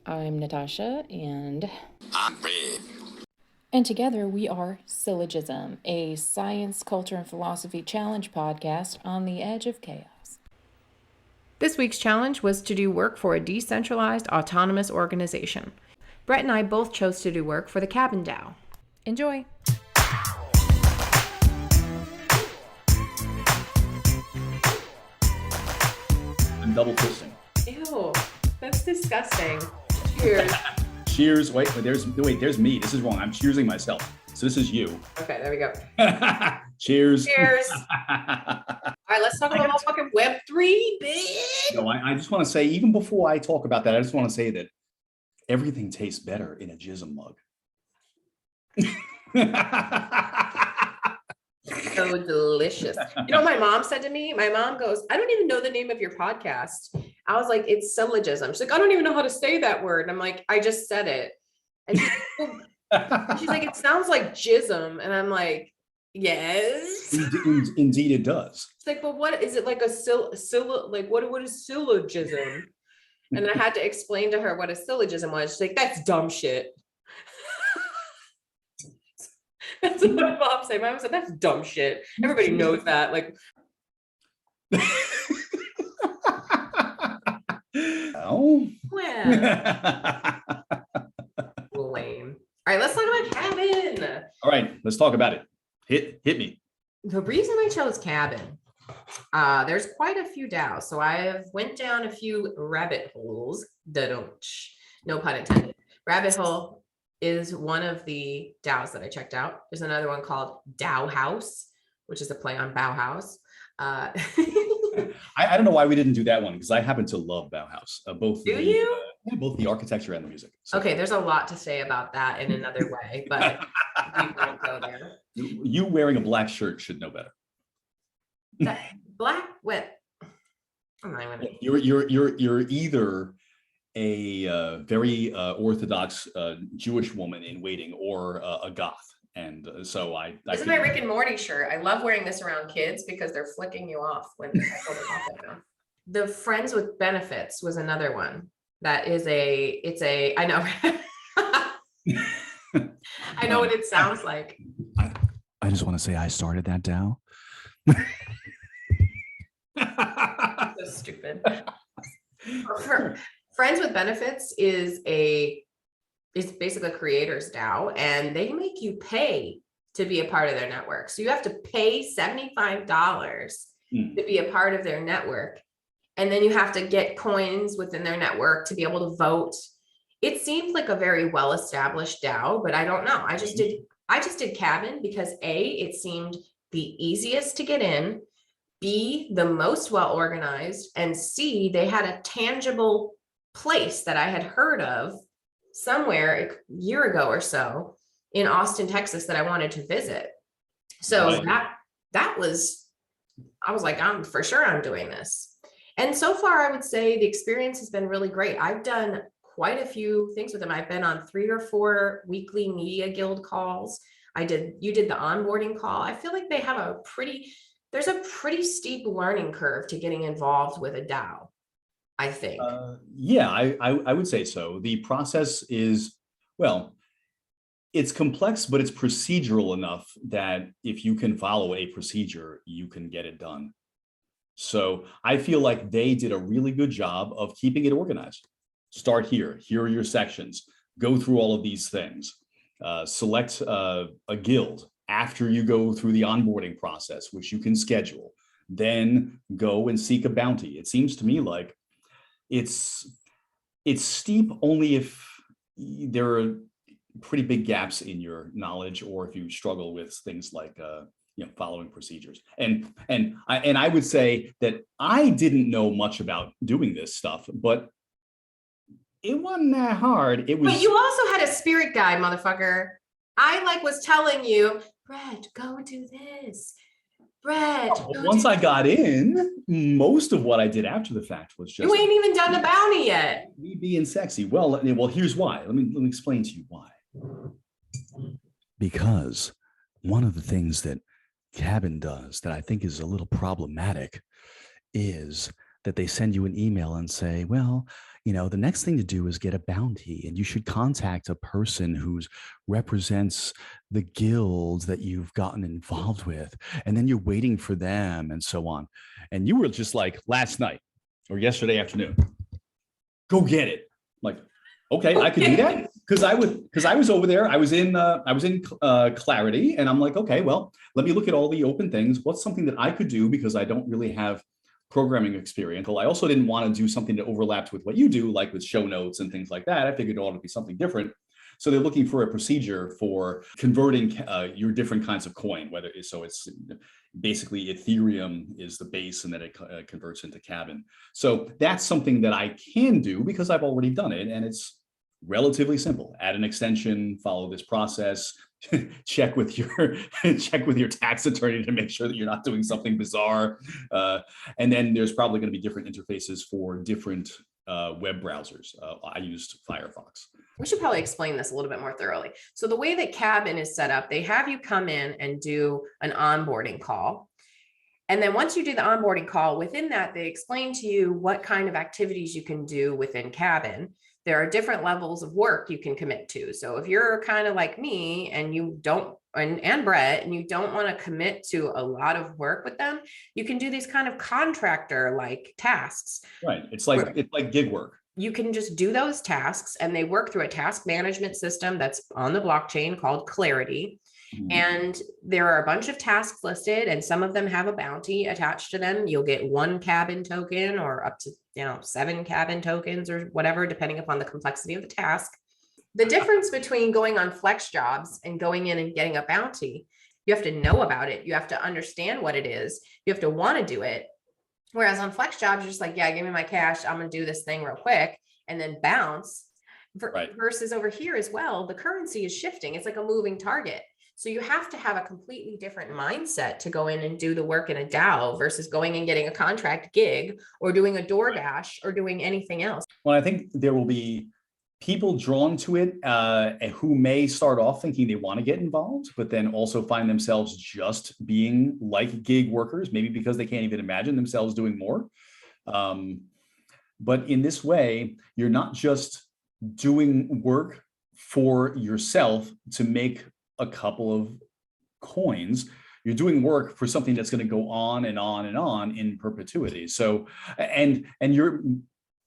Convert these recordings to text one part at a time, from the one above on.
I'm Natasha, and I'm Red. And together we are Syllojism, a science, culture, and philosophy challenge podcast on the edge of chaos. This week's challenge was to do work for a decentralized autonomous organization. Brett and I both chose to do work for the Cabin DAO. Enjoy! I'm double fisting. Ew, that's disgusting. Cheers. Cheers. Wait, there's me. This is wrong. I'm cheersing myself. So this is you. Okay, there we go. Cheers. Cheers. All right, let's talk about fucking Web3, bitch. No, I just want to say, even before I talk about that, I just want to say that everything tastes better in a jism mug. So delicious. You know what my mom said to me? My mom goes, I don't even know the name of your podcast. I was like, it's Syllojism. She's like, I don't even know how to say that word. And I'm like, I just said it. And she's like, it sounds like jism. And I'm like, yes. Indeed it does. It's like, but what is it, like like what is syllogism? And I had to explain to her what a syllogism was. She's like, that's dumb shit. That's what my mom said. My mom said, that's dumb shit. Everybody knows that. Like, oh. well, lame. All right, let's talk about Cabin. All right, let's talk about it. Hit me. The reason I chose Cabin, there's quite a few DAOs. So I went down a few rabbit holes. No pun intended. Rabbit hole is one of the DAOs that I checked out. There's another one called DAO House, which is a play on Bauhaus. I don't know why we didn't do that one, because I happen to love Bauhaus. Both the architecture and the music. So. Okay, there's a lot to say about that in another way, but we won't go there. You wearing a black shirt should know better. Black what? You're either a very orthodox Jewish woman in waiting, or a goth, and so this is my Rick and Morty shirt. I love wearing this around kids because they're flicking you off when I pull the top down. The Friends with Benefits was another one. That is I know. I know what it sounds like. I just want to say I started that DAO. So stupid. Friends with Benefits is basically a creators DAO, and they make you pay to be a part of their network. So you have to pay $75 to be a part of their network. And then you have to get coins within their network to be able to vote. It seems like a very well-established DAO, but I don't know. I just did Cabin because A, it seemed the easiest to get in, B, the most well-organized, and C, they had a tangible place that I had heard of somewhere a year ago or so in Austin, Texas, that I wanted to visit. So that was, I was like, I'm doing this. And so far, I would say the experience has been really great. I've done quite a few things with them. I've been on 3 or 4 weekly media guild calls. You did the onboarding call. I feel like they have there's a pretty steep learning curve to getting involved with a DAO, I think. Yeah, I would say so. The process is, well, it's complex, but it's procedural enough that if you can follow a procedure, you can get it done. So I feel like they did a really good job of keeping it organized. Start here. Here are your sections. Go through all of these things. Select a guild after you go through the onboarding process, which you can schedule. Then go and seek a bounty. It seems to me like it's steep only if there are pretty big gaps in your knowledge, or if you struggle with things like following procedures. And I would say that I didn't know much about doing this stuff, but it wasn't that hard. It was. But you also had a spirit guide, motherfucker. I was telling you, Brett, go do this. Brett. Once I got in, most of what I did after the fact was just. You ain't even done the bounty yet. Me being sexy. Well, here's why. Let me explain to you why. Because one of the things that Cabin does that I think is a little problematic is that they send you an email and say, well, the next thing to do is get a bounty, and you should contact a person who represents the guilds that you've gotten involved with. And then you're waiting for them and so on. And you were just like last night or yesterday afternoon, go get it. Like, okay, I could do that because I was over there. I was in Clarity, and I'm like, okay, well, let me look at all the open things. What's something that I could do, because I don't really have programming experience. I also didn't want to do something that overlaps with what you do, like with show notes and things like that. I figured it ought to be something different. So they're looking for a procedure for converting your different kinds of coin, it's basically Ethereum is the base, and then it converts into Cabin. So that's something that I can do because I've already done it, and it's relatively simple. Add an extension, follow this process, check with your tax attorney to make sure that you're not doing something bizarre. And then there's probably going to be different interfaces for different web browsers. I used Firefox. We should probably explain this a little bit more thoroughly. So the way that Cabin is set up, they have you come in and do an onboarding call. And then once you do the onboarding call, within that, they explain to you what kind of activities you can do within Cabin. There are different levels of work you can commit to. So if you're kind of like me and you don't, and Brett, and you don't want to commit to a lot of work with them, you can do these kind of contractor like tasks. Right. It's like gig work. You can just do those tasks, and they work through a task management system that's on the blockchain called Clarity. Mm-hmm. And there are a bunch of tasks listed, and some of them have a bounty attached to them. You'll get 1 Cabin token or up to 7 Cabin tokens or whatever, depending upon the complexity of the task. The difference between going on flex jobs and going in and getting a bounty, you have to know about it. You have to understand what it is. You have to want to do it. Whereas on flex jobs, you're just like, yeah, give me my cash. I'm going to do this thing real quick and then bounce. Right. Versus over here as well, the currency is shifting. It's like a moving target. So you have to have a completely different mindset to go in and do the work in a DAO versus going and getting a contract gig or doing a DoorDash or doing anything else. Well, I think there will be people drawn to it who may start off thinking they want to get involved, but then also find themselves just being like gig workers, maybe because they can't even imagine themselves doing more. But in this way, you're not just doing work for yourself to make a couple of coins. You're doing work for something that's going to go on and on and on in perpetuity. So, and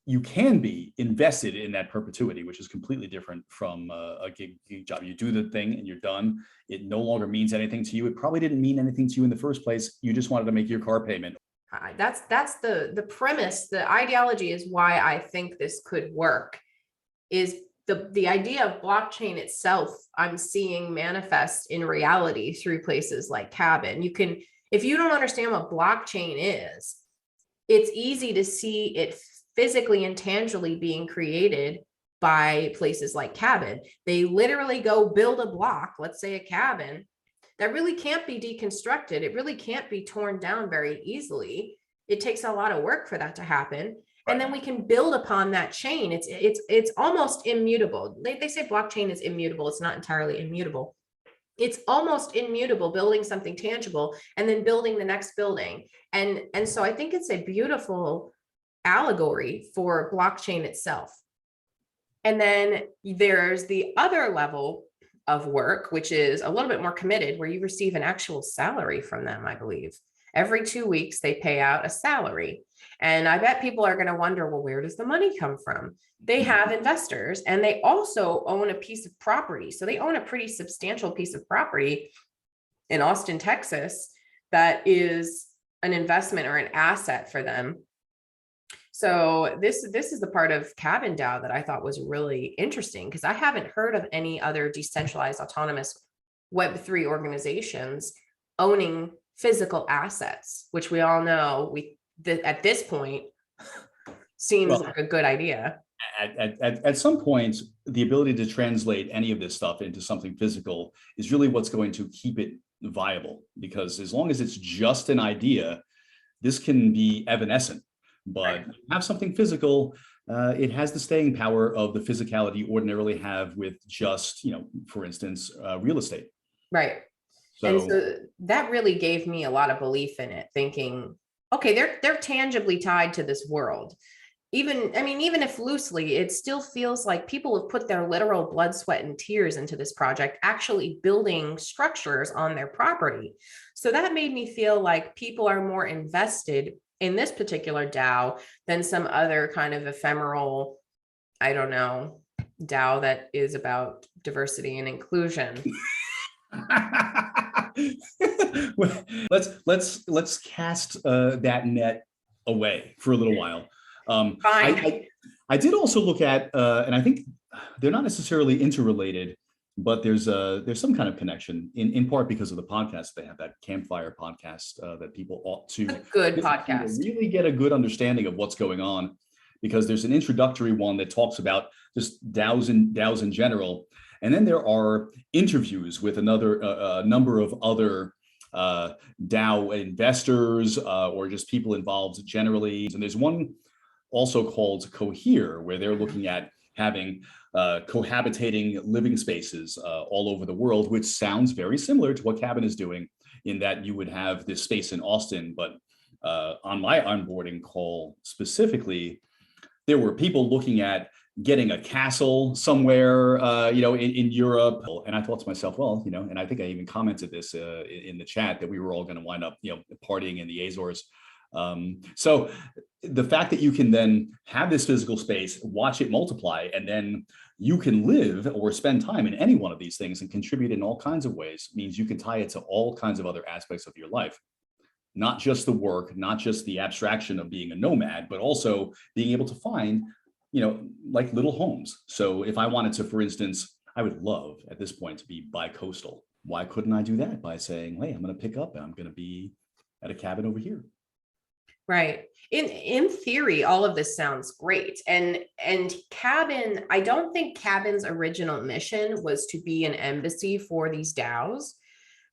you can be invested in that perpetuity, which is completely different from a gig job. You do the thing and you're done. It no longer means anything to you. It probably didn't mean anything to you in the first place. You just wanted to make your car payment. That's the premise. The ideology is why I think this could work. Is the idea of blockchain itself, I'm seeing manifest in reality through places like Cabin. You can, if you don't understand what blockchain is, it's easy to see it physically and tangibly being created by places like Cabin. They literally go build a block, let's say a cabin, that really can't be deconstructed. It really can't be torn down very easily. It takes a lot of work for that to happen. And then we can build upon that chain. It's almost immutable. They say blockchain is immutable. It's not entirely immutable. It's almost immutable, building something tangible and then building the next building. And so I think it's a beautiful allegory for blockchain itself. And then there's the other level of work, which is a little bit more committed, where you receive an actual salary from them, I believe. Every 2 weeks, they pay out a salary. And I bet people are going to wonder, well, where does the money come from? They have investors, and they also own a piece of property. So they own a pretty substantial piece of property in Austin, Texas, that is an investment or an asset for them. So this is the part of Cabin DAO that I thought was really interesting, because I haven't heard of any other decentralized autonomous Web3 organizations owning physical assets, which we all know at this point seems like a good idea. At some point, the ability to translate any of this stuff into something physical is really what's going to keep it viable, because as long as it's just an idea, this can be evanescent. But have something physical, it has the staying power of the physicality you ordinarily have with just, for instance, real estate. Right. And so that really gave me a lot of belief in it, thinking, okay, they're tangibly tied to this world. even if loosely, it still feels like people have put their literal blood, sweat, and tears into this project, actually building structures on their property. So that made me feel like people are more invested in this particular DAO than some other kind of ephemeral, I don't know, DAO that is about diversity and inclusion. let's cast that net away for a little while. Fine. I did also look at, and I think they're not necessarily interrelated, but there's some kind of connection in part because of the podcast. They have that Campfire podcast that people ought to good podcast really get a good understanding of what's going on, because there's an introductory one that talks about just DAOs in general, and then there are interviews with a number of other DAO investors or just people involved generally, and there's one also called Cohere, where they're looking at having cohabitating living spaces all over the world, which sounds very similar to what Cabin is doing, in that you would have this space in Austin. But on my onboarding call specifically, there were people looking at getting a castle somewhere, in Europe. And I thought to myself, well, and I think I even commented this in the chat, that we were all going to wind up, partying in the Azores. So the fact that you can then have this physical space, watch it multiply, and then you can live or spend time in any one of these things and contribute in all kinds of ways, means you can tie it to all kinds of other aspects of your life. Not just the work, not just the abstraction of being a nomad, but also being able to find, like little homes. So if I wanted to, for instance, I would love at this point to be bi-coastal. Why couldn't I do that by saying, hey, I'm going to pick up and I'm going to be at a cabin over here? Right. In theory, all of this sounds great. And Cabin, I don't think Cabin's original mission was to be an embassy for these DAOs,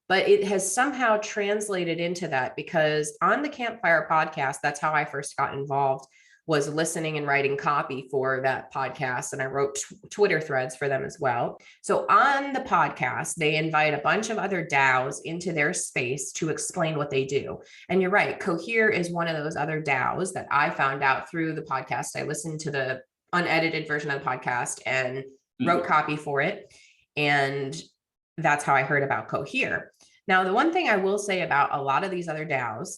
but it has somehow translated into that, because on the Campfire podcast, that's how I first got involved, was listening and writing copy for that podcast. And I wrote Twitter threads for them as well. So on the podcast, they invite a bunch of other DAOs into their space to explain what they do. And you're right, Cohere is one of those other DAOs that I found out through the podcast. I listened to the unedited version of the podcast and wrote copy for it. And that's how I heard about Cohere. Now, the one thing I will say about a lot of these other DAOs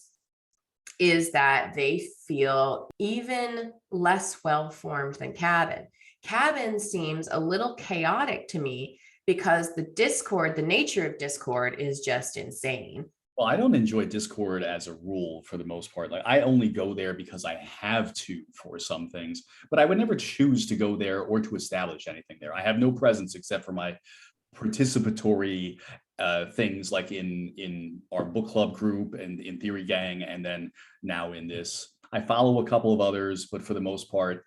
is that they feel even less well-formed than Cabin. Cabin seems a little chaotic to me, because the nature of Discord is just insane. Well, I don't enjoy Discord as a rule for the most part. Like, I only go there because I have to for some things, but I would never choose to go there or to establish anything there. I have no presence except for my participatory things, like in our book club group and in Theory Gang, and then now in this. I follow a couple of others, but for the most part,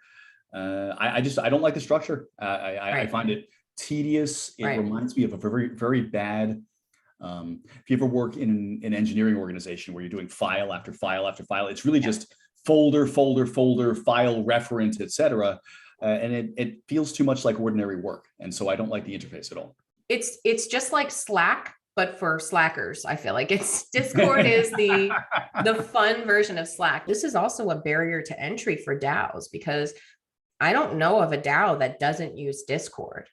I don't like the structure. I find it tedious. It reminds me of a very, very bad. If you ever work in an engineering organization where you're doing file after file after file, it's really just folder, file reference, etc. And it feels too much like ordinary work. And so I don't like the interface at all. It's just like Slack, but for slackers. I feel like Discord is the fun version of Slack. This is also a barrier to entry for DAOs, because I don't know of a DAO that doesn't use Discord.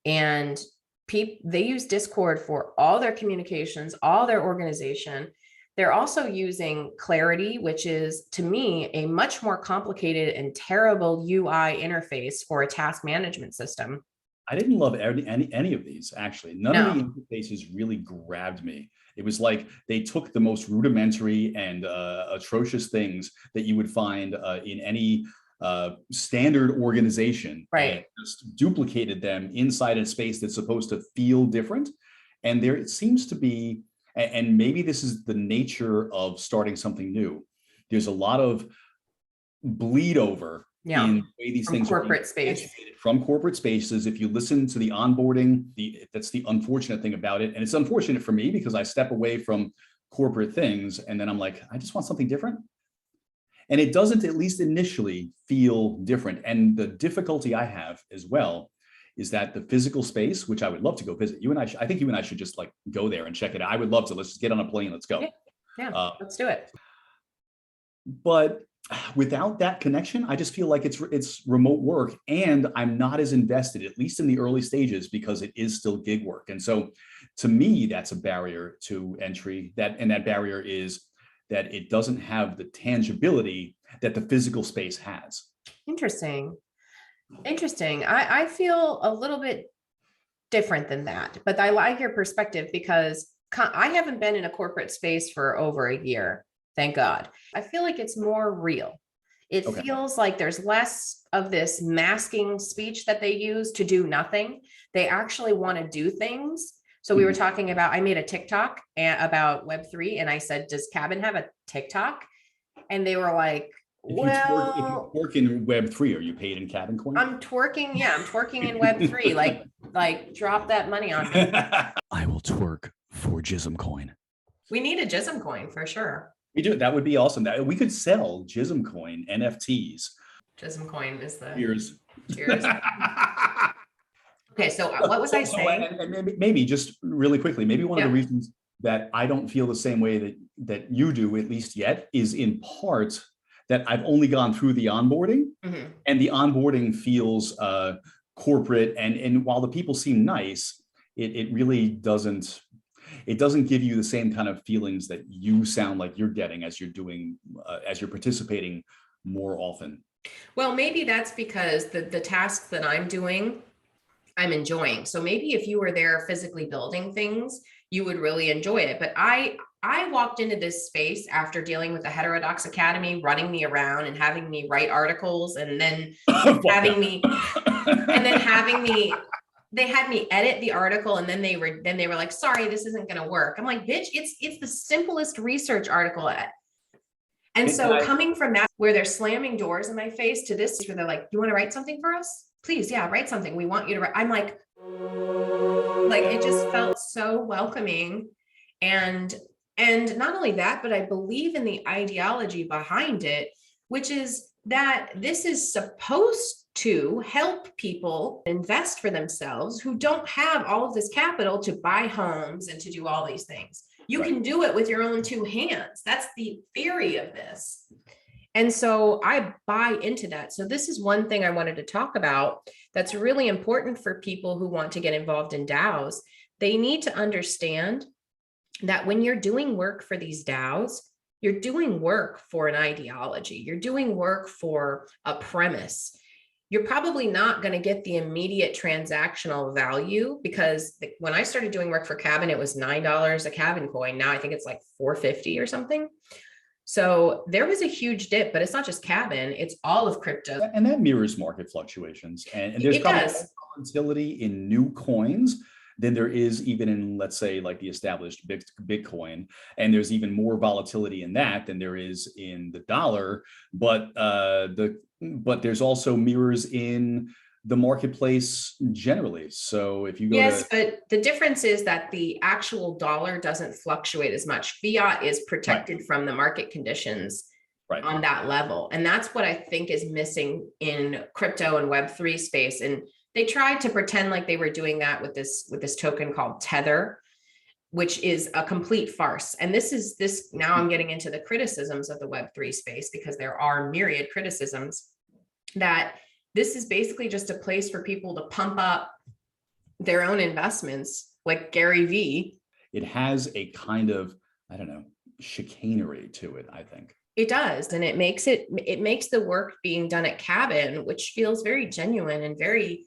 And they use Discord for all their communications, all their organization. They're also using Clarity, which is, to me, a much more complicated and terrible UI interface for a task management system. I didn't love any of these, actually. None of the interfaces really grabbed me. It was like they took the most rudimentary and atrocious things that you would find in any standard organization, and just duplicated them inside a space that's supposed to feel different. And there it seems to be, and maybe this is the nature of starting something new, there's a lot of bleed over in the way these things are from corporate spaces. If you listen to the onboarding, that's the unfortunate thing about it. And it's unfortunate for me because I step away from corporate things and then I'm like, I just want something different. And it doesn't, at least initially, feel different. And the difficulty I have as well is that the physical space, which I would love to go visit, I think you and I should just like go there and check it out. I would love to. Let's just get on a plane. Let's go. Yeah, let's do it. But Without that connection, I just feel like it's remote work, and I'm not as invested, at least in the early stages, because it is still gig work. And so to me, that's a barrier to entry. That barrier is that it doesn't have the tangibility that the physical space has. Interesting. I feel a little bit different than that, but I like your perspective because I haven't been in a corporate space for over a year. Thank God. I feel like it's more real. It feels like there's less of this masking speech that they use to do nothing. They actually want to do things. So we were talking about, I made a TikTok about Web3 and I said, does Cabin have a TikTok? And they were like, if you twerk in Web3, are you paid in Cabin coin? I'm twerking. Yeah, I'm twerking in Web3. like drop that money on me. I will twerk for Jism coin. We need a Jism coin for sure. We do. That would be awesome. That we could sell Jism coin NFTs. Jism coin is the cheers. Okay, so what was I saying? And maybe just really quickly, maybe one of the reasons that I don't feel the same way that you do, at least yet, is in part that I've only gone through the onboarding, and the onboarding feels corporate. And while the people seem nice, it really doesn't. It doesn't give you the same kind of feelings that you sound like you're getting as you're doing, as you're participating more often. Well, maybe that's because the tasks that I'm doing, I'm enjoying. So maybe if you were there physically building things, you would really enjoy it. But I walked into this space after dealing with the Heterodox Academy, running me around and having me write articles, and then they had me edit the article, and then they were like, sorry, this isn't going to work. I'm like, bitch, it's the simplest research article. And so coming from that, where they're slamming doors in my face, to this, where they're like, you want to write something for us? Please. Yeah. Write something. We want you to write. I'm like, it just felt so welcoming. And not only that, but I believe in the ideology behind it, which is that this is supposed to help people invest for themselves who don't have all of this capital to buy homes and to do all these things. You can do it with your own two hands. That's the theory of this. And so I buy into that. So this is one thing I wanted to talk about that's really important for people who want to get involved in DAOs. They need to understand that when you're doing work for these DAOs, you're doing work for an ideology. You're doing work for a premise. You're probably not going to get the immediate transactional value, because when I started doing work for Cabin, it was $9 a Cabin coin. Now I think it's like $4.50 or something. So there was a huge dip, but it's not just Cabin, it's all of crypto. And that mirrors market fluctuations. And there's probably more volatility in new coins than there is even in, let's say, like the established Bitcoin. And there's even more volatility in that than there is in the dollar. But there's also mirrors in the marketplace generally. So if you go but the difference is that the actual dollar doesn't fluctuate as much. Fiat is protected from the market conditions on that level. And that's what I think is missing in crypto and Web3 space. And they tried to pretend like they were doing that with this token called Tether, which is a complete farce. And now I'm getting into the criticisms of the Web3 space, because there are myriad criticisms, that this is basically just a place for people to pump up their own investments, like Gary V. It has a kind of, I don't know, chicanery to it, I think. It does. And it makes the work being done at Cabin, which feels very genuine and very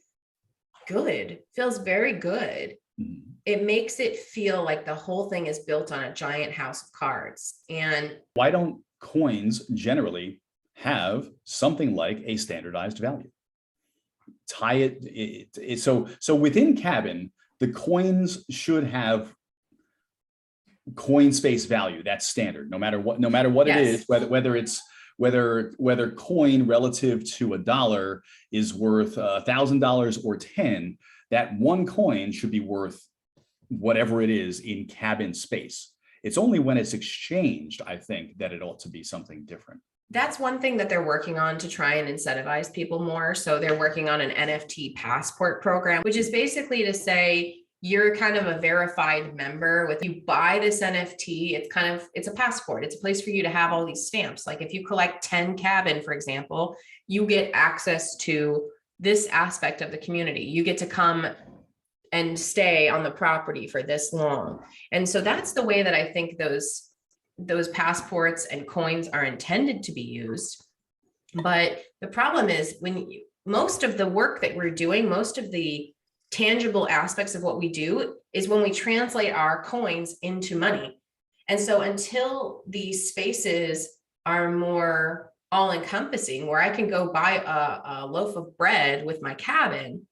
good, feels very good. Mm-hmm. It makes it feel like the whole thing is built on a giant house of cards. And why don't coins generally have something like a standardized value? Tie it so within Cabin, the coins should have coin space value. That's standard, no matter what it is, whether coin relative to $1 is worth $1,000 or 10, that one coin should be worth whatever it is in Cabin space. It's only when it's exchanged, I think, that it ought to be something different. That's one thing that they're working on to try and incentivize people more. So they're working on an NFT Passport program, which is basically to say, you're kind of a verified member. With you buy this NFT, it's a passport. It's a place for you to have all these stamps. Like if you collect 10 cabin, for example, you get access to this aspect of the community. You get to come and stay on the property for this long. And so that's the way that I think those passports and coins are intended to be used. But the problem is most of the work that we're doing, most of the tangible aspects of what we do is when we translate our coins into money. And so until these spaces are more all-encompassing, where I can go buy a loaf of bread with my cabin,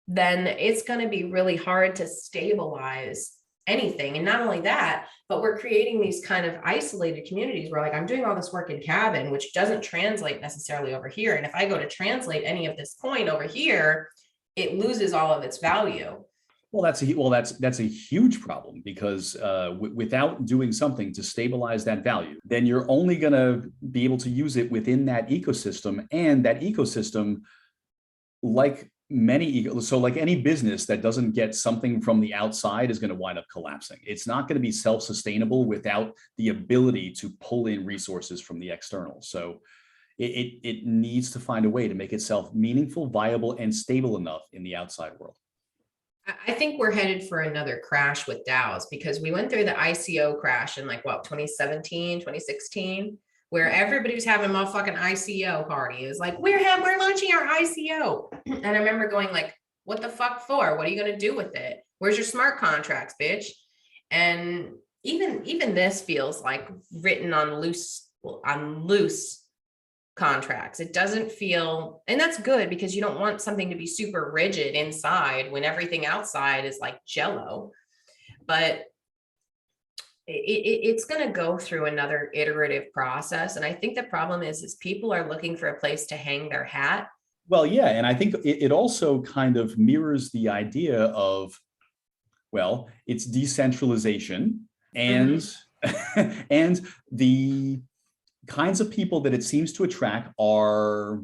then it's going to be really hard to stabilize anything. And not only that, but we're creating these kind of isolated communities where like I'm doing all this work in cabin, which doesn't translate necessarily over here. And if I go to translate any of this coin over here, it loses all of its value. Well, that's a huge problem, because without doing something to stabilize that value, then you're only going to be able to use it within that ecosystem, and that ecosystem, like any business that doesn't get something from the outside, is going to wind up collapsing. It's not going to be self-sustainable without the ability to pull in resources from the external. So it needs to find a way to make itself meaningful, viable, and stable enough in the outside world. I think we're headed for another crash with DAOs, because we went through the ICO crash in 2017, 2016, where everybody was having a motherfucking ICO party. It was like, we're launching our ICO. And I remember going like, what the fuck for? What are you going to do with it? Where's your smart contracts, bitch? And even this feels like written on loose contracts. It doesn't feel, and that's good, because you don't want something to be super rigid inside when everything outside is like jello. But it's going to go through another iterative process. And I think the problem is people are looking for a place to hang their hat. Well, yeah. And I think it also kind of mirrors the idea of, well, it's decentralization and, and the kinds of people that it seems to attract are,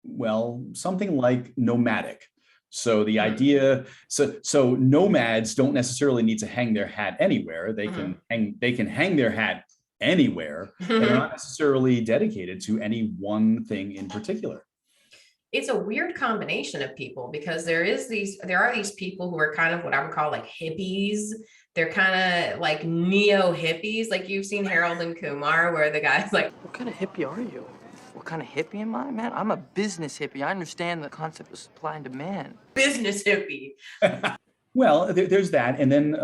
well, something like nomadic. So the idea, so nomads don't necessarily need to hang their hat anywhere. They can hang their hat anywhere, and they're not necessarily dedicated to any one thing in particular. It's a weird combination of people, because there are these people who are kind of what I would call like hippies. They're kind of like neo hippies. Like you've seen Harold and Kumar, where the guy's like, what kind of hippie are you? What kind of hippie am I, man? I'm a business hippie. I understand the concept of supply and demand. Business hippie. Well, there's that. And then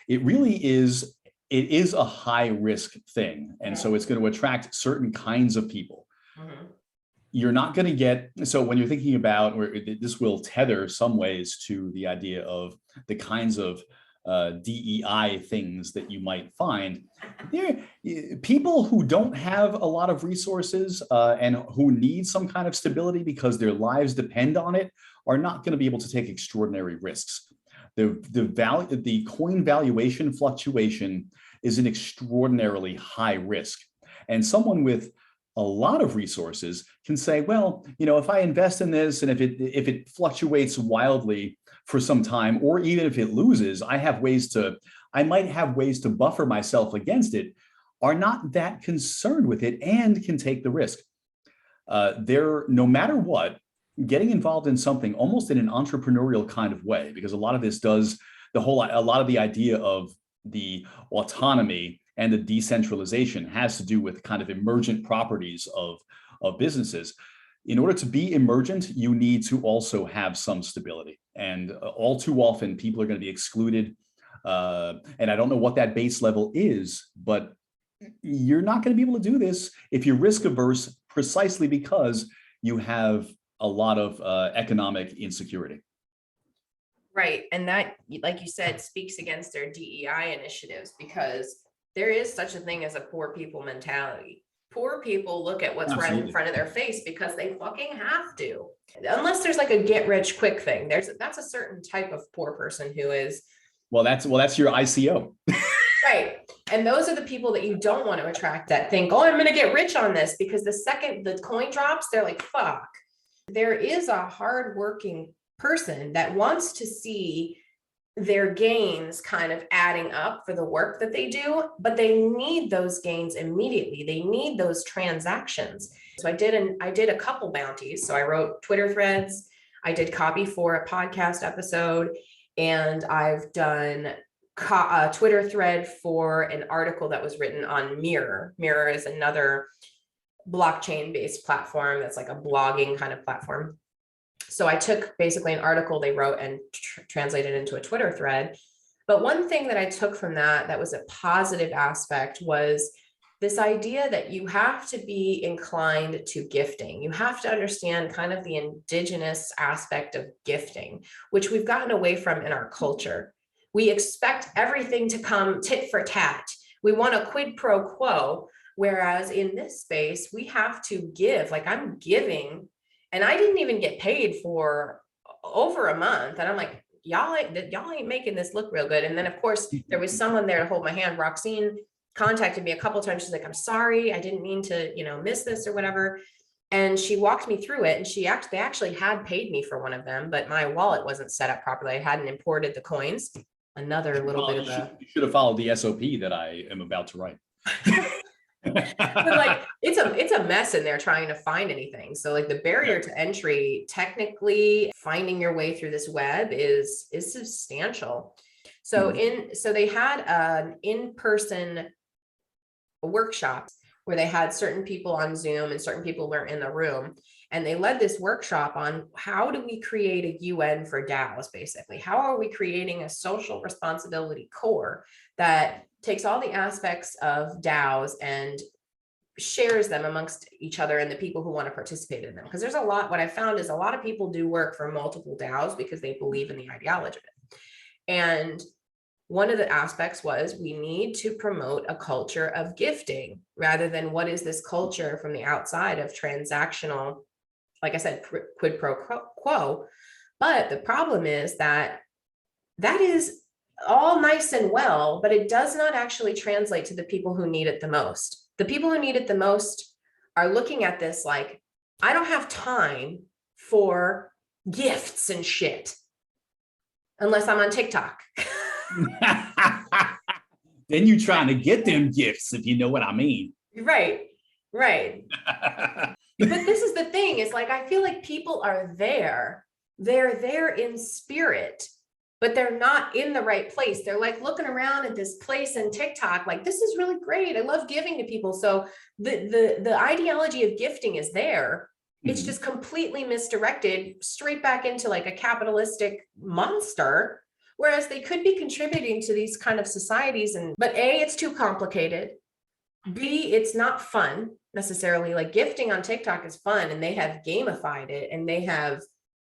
it really is, it is a high risk thing. And so it's going to attract certain kinds of people. You're not going to get, so when you're thinking about, or this will tether some ways to the idea of the kinds of DEI things that you might find. People who don't have a lot of resources and who need some kind of stability because their lives depend on it are not going to be able to take extraordinary risks. The coin valuation fluctuation is an extraordinarily high risk. And someone with a lot of resources can say, well, if I invest in this and if it fluctuates wildly for some time, or even if it loses, I might have ways to buffer myself against it, are not that concerned with it and can take the risk. No matter what, getting involved in something almost in an entrepreneurial kind of way, because a lot of this does a lot of the idea of the autonomy and the decentralization has to do with kind of emergent properties of businesses. In order to be emergent, you need to also have some stability. And all too often, people are going to be excluded. And I don't know what that base level is, but you're not going to be able to do this if you're risk averse, precisely because you have a lot of economic insecurity. Right. And that, like you said, speaks against their DEI initiatives, because there is such a thing as a poor people mentality. Poor people look at what's right in front of their face because they fucking have to. Unless there's like a get rich quick thing. That's a certain type of poor person who is. Well, that's your ICO. Right. And those are the people that you don't want to attract, that think, oh, I'm going to get rich on this, because the second the coin drops, they're like, fuck. There is a hardworking person that wants to see their gains kind of adding up for the work that they do, but they need those gains immediately. They need those transactions. So I did a couple bounties. So I wrote Twitter threads, I did copy for a podcast episode, and I've done a Twitter thread for an article that was written on Mirror. Mirror is another blockchain-based platform that's like a blogging kind of platform. So I took basically an article they wrote and translated it into a Twitter thread. But one thing that I took from that was a positive aspect was this idea that you have to be inclined to gifting. You have to understand kind of the indigenous aspect of gifting, which we've gotten away from in our culture. We expect everything to come tit for tat. We want a quid pro quo, whereas in this space, we have to give. Like, I'm giving, and I didn't even get paid for over a month. And I'm like, y'all ain't making this look real good. And then of course there was someone there to hold my hand. Roxine contacted me a couple of times. She's like, I'm sorry, I didn't mean to, miss this or whatever. And she walked me through it. And they actually had paid me for one of them, but my wallet wasn't set up properly. I hadn't imported the coins. Another little bit of you should have followed the SOP that I am about to write. But like it's a mess in there trying to find anything. So like the barrier to entry, technically finding your way through this web is substantial. So so they had an in-person workshop where they had certain people on Zoom and certain people were in the room. And they led this workshop on how do we create a UN for DAOs, basically. How are we creating a social responsibility core that takes all the aspects of DAOs and shares them amongst each other and the people who want to participate in them? Because there's what I found is a lot of people do work for multiple DAOs because they believe in the ideology of it. And one of the aspects was we need to promote a culture of gifting rather than what is this culture from the outside of transactional, like I said, quid pro quo. But the problem is that is all nice and well, but it does not actually translate to the people who need it the most. The people who need it the most are looking at this like, I don't have time for gifts and shit unless I'm on TikTok. Then you're trying to get them gifts, if you know what I mean. Right. But this is the thing, is like, I feel like people are there. They're there in spirit, but they're not in the right place. They're like looking around at this place in TikTok, like, this is really great. I love giving to people. So the ideology of gifting is there. It's just completely misdirected straight back into like a capitalistic monster. Whereas they could be contributing to these kind of societies. But A, it's too complicated. B, it's not fun necessarily. Like gifting on TikTok is fun, and they have gamified it, and they have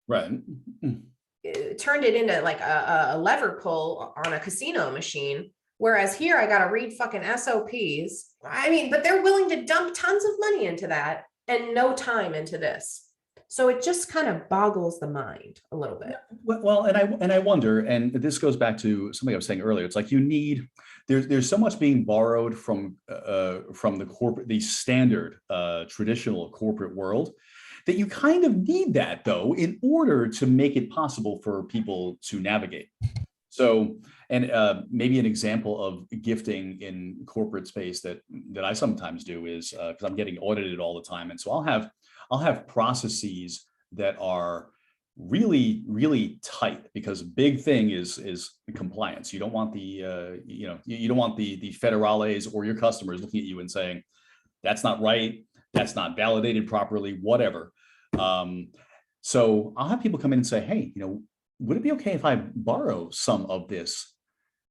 turned it into like a lever pull on a casino machine. Whereas here I got to read fucking SOPs. I mean, but they're willing to dump tons of money into that and no time into this. So it just kind of boggles the mind a little bit. Well, and I wonder, and this goes back to something I was saying earlier. It's like there's so much being borrowed from the standard traditional corporate world that you kind of need that though in order to make it possible for people to navigate. So, and maybe an example of gifting in corporate space that I sometimes do is because I'm getting audited all the time, and so I'll have processes that are really, really tight, because a big thing is compliance. You don't want you don't want the federales or your customers looking at you and saying, that's not right, that's not validated properly, whatever. So I'll have people come in and say, hey, would it be okay if I borrow some of this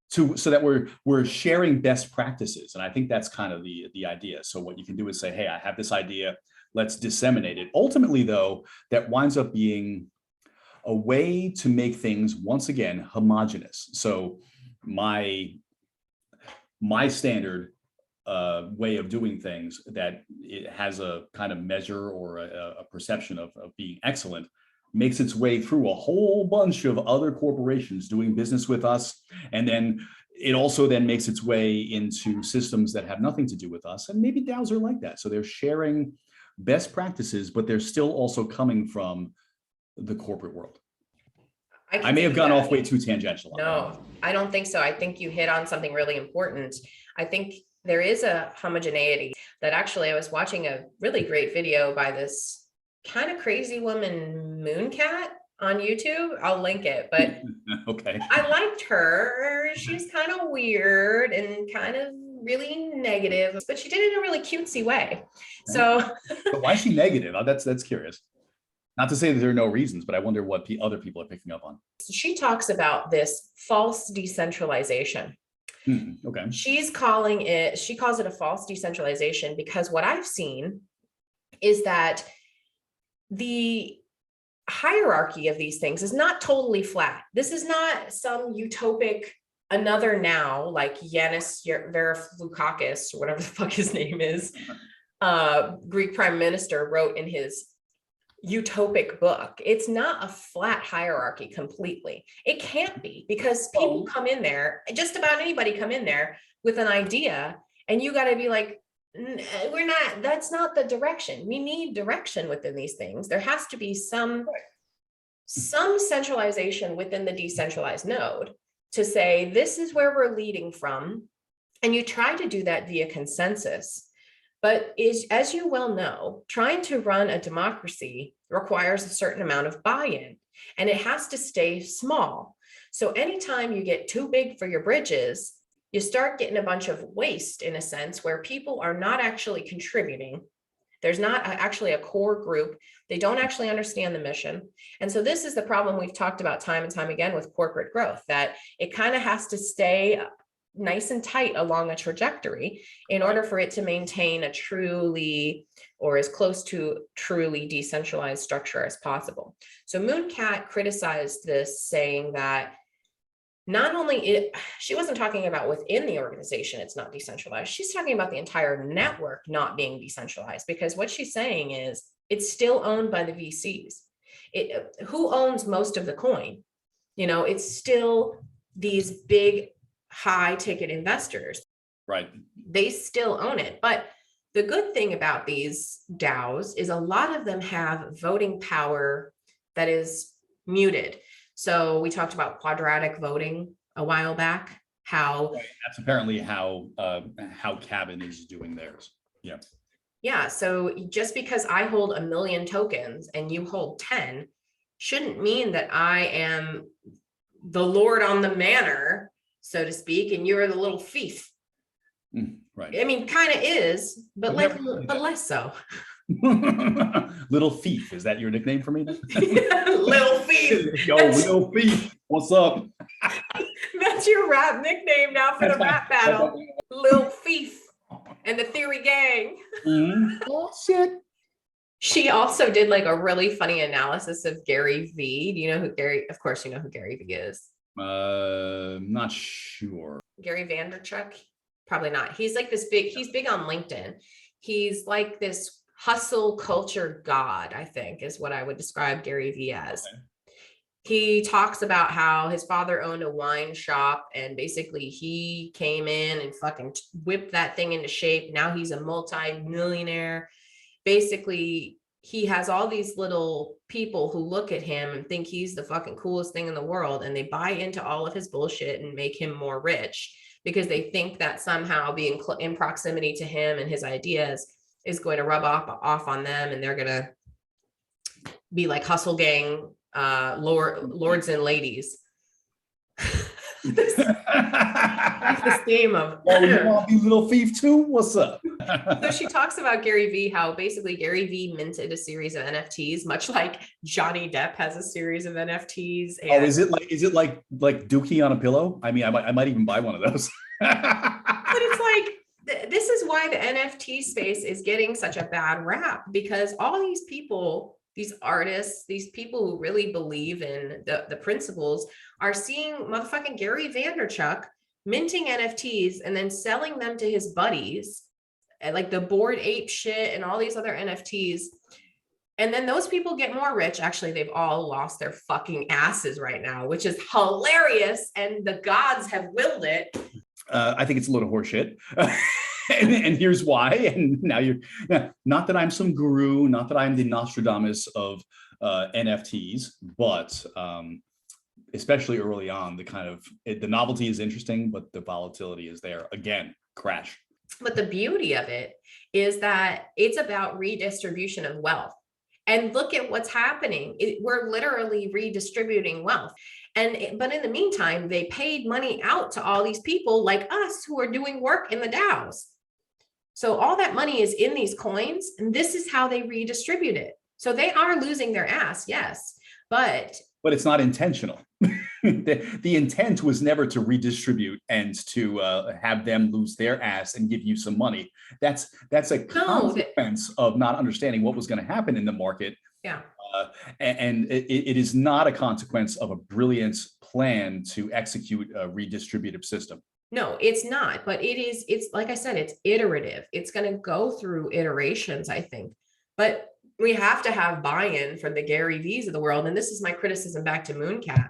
so that we're sharing best practices? And I think that's kind of the idea. So what you can do is say, hey, I have this idea, let's disseminate it. Ultimately, though, that winds up being a way to make things, once again, homogenous. So my standard way of doing things that it has a kind of measure or a perception of being excellent makes its way through a whole bunch of other corporations doing business with us. And then it also then makes its way into systems that have nothing to do with us. And maybe DAOs are like that. So they're sharing best practices, but they're still also coming from the corporate world. I may have gone off way too tangential. No, I don't think so. I think you hit on something really important. I think there is a homogeneity that actually I was watching a really great video by this kind of crazy woman, Munecat, on YouTube. I'll link it, but okay. I liked her. She's kind of weird and kind of really negative, but she did it in a really cutesy way. So but why is she negative? That's curious. Not to say that there are no reasons, but I wonder what other people are picking up on. she talks about this false decentralization. Okay. She calls it a false decentralization because what I've seen is that the hierarchy of these things is not totally flat. This is not some utopic another now like Yanis Varoufakis or whatever the fuck his name is, Greek prime minister wrote in his utopic book. It's not a flat hierarchy completely. It can't be, because people come in there, just about anybody come in there with an idea, and you got to be like, that's not the direction. We need direction within these things. There has to be some centralization within the decentralized node to say, this is where we're leading from. And you try to do that via consensus. But as you well know, trying to run a democracy requires a certain amount of buy-in, and it has to stay small. So anytime you get too big for your bridges, you start getting a bunch of waste, in a sense, where people are not actually contributing. There's not actually a core group. They don't actually understand the mission. And so this is the problem we've talked about time and time again with corporate growth, that it kind of has to stay nice and tight along a trajectory in order for it to maintain a truly, or as close to truly decentralized structure as possible. So Munecat criticized this, saying that not only she wasn't talking about within the organization it's not decentralized, she's talking about the entire network not being decentralized, because what she's saying is it's still owned by the VCs. Who owns most of the coin? It's still these big high ticket investors. Right. They still own it. But the good thing about these DAOs is a lot of them have voting power that is muted. So we talked about quadratic voting a while back, how that's apparently how Cabin is doing theirs. Yeah. Yeah. So just because I hold 1 million tokens and you hold 10 shouldn't mean that I am the Lord on the manor, so to speak, and you're the little thief. Right. I mean, kind of is, but less so. Little Thief, is that your nickname for me? Little Thief. Yo, Little Thief, what's up? That's your rap nickname now for the rap battle. Lil Thief and the Theory Gang. Oh shit. She also did like a really funny analysis of Gary V. Do you know who Gary? Of course, you know who Gary V is. Not sure. Gary Vaynerchuk? Probably not. He's like this big, he's big on LinkedIn. He's like this hustle culture god, I think is what I would describe Gary V as. Okay. He talks about how his father owned a wine shop, and basically he came in and fucking whipped that thing into shape. Now he's a multi-millionaire. Basically, he has all these little people who look at him and think he's the fucking coolest thing in the world, and they buy into all of his bullshit and make him more rich because they think that somehow being in proximity to him and his ideas is going to rub off on them, and they're going to be like hustle gang lords and ladies. That's the theme of you want to be Little Thief too? What's up? So she talks about Gary V, how basically Gary V minted a series of NFTs, much like Johnny Depp has a series of NFTs. And is it like Dookie on a pillow? I mean, I might even buy one of those. But it's like, this is why the NFT space is getting such a bad rap, because all these people, these artists, these people who really believe in the principles are seeing motherfucking Gary Vaynerchuk minting NFTs and then selling them to his buddies, like the Bored Ape shit and all these other NFTs. And then those people get more rich. Actually, they've all lost their fucking asses right now, which is hilarious. And the gods have willed it. I think it's a little horseshit. And here's why. And now not that I'm some guru, not that I'm the Nostradamus of NFTs, but especially early on, the novelty is interesting, but the volatility is there. Again, crash. But the beauty of it is that it's about redistribution of wealth. And look at what's happening. We're literally redistributing wealth. But in the meantime, they paid money out to all these people like us who are doing work in the DAOs. So all that money is in these coins, and this is how they redistribute it. So they are losing their ass, yes, but it's not intentional. The intent was never to redistribute and to have them lose their ass and give you some money. That's a consequence of not understanding what was going to happen in the market. Yeah. And it is not a consequence of a brilliant plan to execute a redistributive system. No, it's not, but it's like I said, it's iterative. It's going to go through iterations, I think, but we have to have buy-in from the Gary V's of the world. And this is my criticism back to Munecat,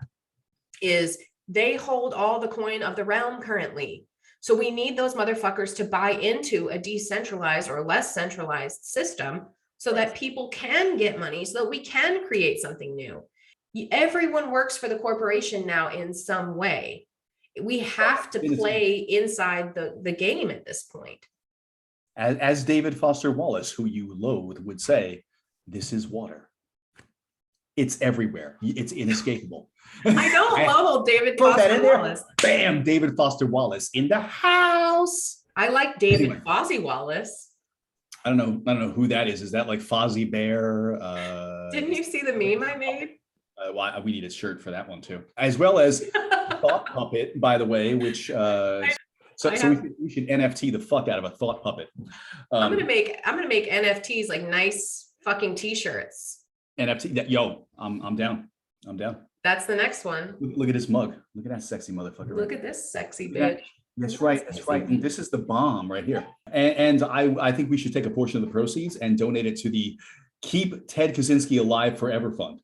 is they hold all the coin of the realm currently. So we need those motherfuckers to buy into a decentralized or less centralized system so that people can get money, so that we can create something new. Everyone works for the corporation now in some way. We have to play inside the game at this point. As David Foster Wallace, who you loathe, would say, this is water. It's everywhere. It's inescapable. I don't love David Foster Wallace. Bam, David Foster Wallace in the house. I like David Fozzie Wallace. I don't know who that is. Is that like Fozzie Bear? Didn't you see the meme I made? We need a shirt for that one too, as well as Thought Puppet, by the way, which we should NFT the fuck out of a Thought Puppet. I'm gonna make NFTs, like nice fucking t-shirts. NFT, I'm down. That's the next one. Look at his mug. Look at that sexy motherfucker. Look at this sexy bitch. That's right. And this is the bomb right here. And I think we should take a portion of the proceeds and donate it to the Keep Ted Kaczynski Alive Forever Fund.